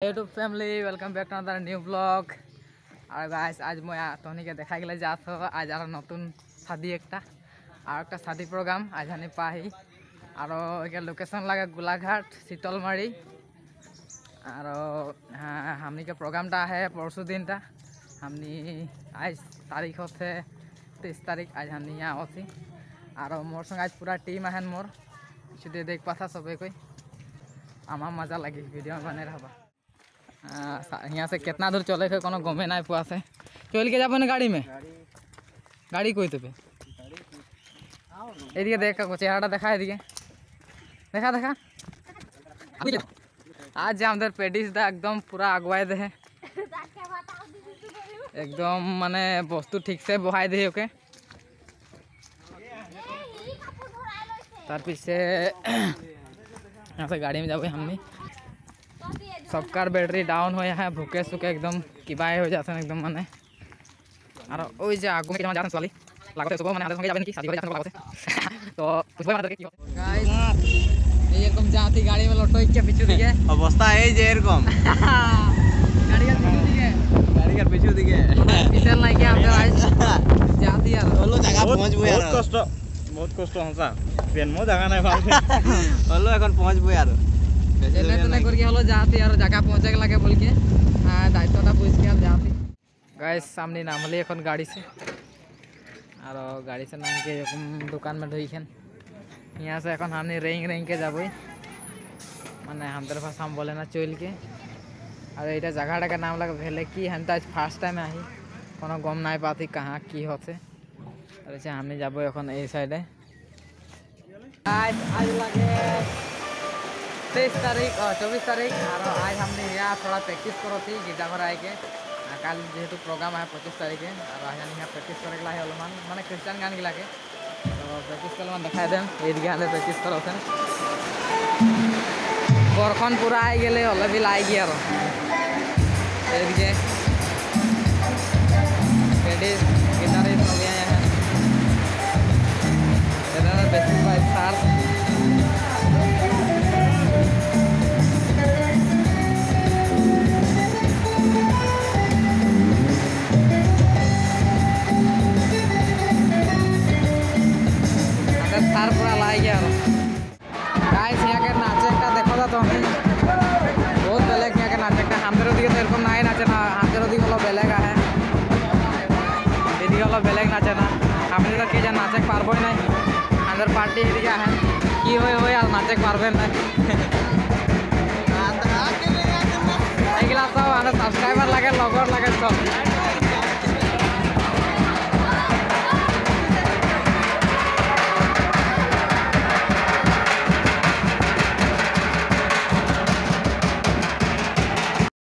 YouTube family welcome back to another new blog. और guys आज मैं तहनी के देखा गले जात हो आज और नतून शादी एक शादी प्रोग्राम आज हानि पाही और लोकेशन लगे गोलाघाट शीतलमारी और हमनी के प्रोग्राम है परसों दिन टा हमनी आज तारीख होते 23 तारीख आज हमनी यहाँ होती और मोर संग आज पूरा टीम आहन मोर पीछे देख पाता सबे कोई आमा मजा लगी वीडियो में बने रहा। यहाँ से कितना दूर चले थे कोनो गमे ना पुआ से चल के जाबे ना गाड़ी में गाड़ी कोई तो पे एदिके देख चेहरा देखा एदिके देखा देखा आज हमদের पेडिस दा एकदम पूरा अगवाए दे एकदम माने वस्तु ठीक से बहाय दे ओके तार पीछे यहाँ से गाड़ी में जाबे हमनी सबका बैटरी डाउन हो है भूखे सूखे एकदम किबाए हो जाते हैं एकदम माने और ओई जे आगु में जाते वाली लागते सुबह माने संगे जाबे की शादी हो जाते लागते तो कुछ माने की गाइस ये एकदम जाती गाड़ी में लटो के पीछे दिखे अवस्था है जे एरकम गाड़ी के पीछे दिखे पीछे नहीं के हम आज जाती यार बोलो जगह पहुंचबो यार बहुत कष्ट हंसा पेन मो जगह नहीं भालते बोलो এখন পৌঁছবো यार एने तो नहीं करके हलो जाती यार जगह पहुंचे के लगे बोल के दायित्वटा बुझ के जाती गाइस सामने नामली এখন गाड़ी से और गाड़ी से नाम के दुकान में ढुईखेन यहाँ से এখন हमने रेंग के जाबो माने हमদের भाषा हम बोले ना चल के और ये जगह का नाम लगा भेले कि हम तो आज फर्स्ट टाइम आई कोनो गम नहीं पाती कहाँ की होते और ऐसे हमने जाबो এখন এই সাইডে आज लगे 23 तारीख और 24 तारीख और आज हमने यहाँ थोड़ा प्रैक्टिस करो थी गिरजाघर आए के कल जेहेतु प्रोग्राम है 25 तारीख और आज यहाँ प्रैक्टिस करे ला अलमान माने क्रिश्चियन गान गिला के तो प्रैक्टिस कर देखा देम ये गाने प्रैक्टिस करो थे बरखन पूरा आई गए हले भी लाई गया सार पूरा लाई गया गाइस यहाँ के नाचे का देखो तो हमें बहुत बेलेग यहाँ के नाचे का हमारे दिखे तो एरकम ना नाचे ना हमारे दिखे हलो बेलेग है एदिके हलो बेलेग नाचे ना हमें तो कि नाचे पारबो ना हमारे पार्टी एदिके आए कि होय और नाचे पारबे ना एगला सब हमारे सब्सक्राइबर लगे लगोर लगे सब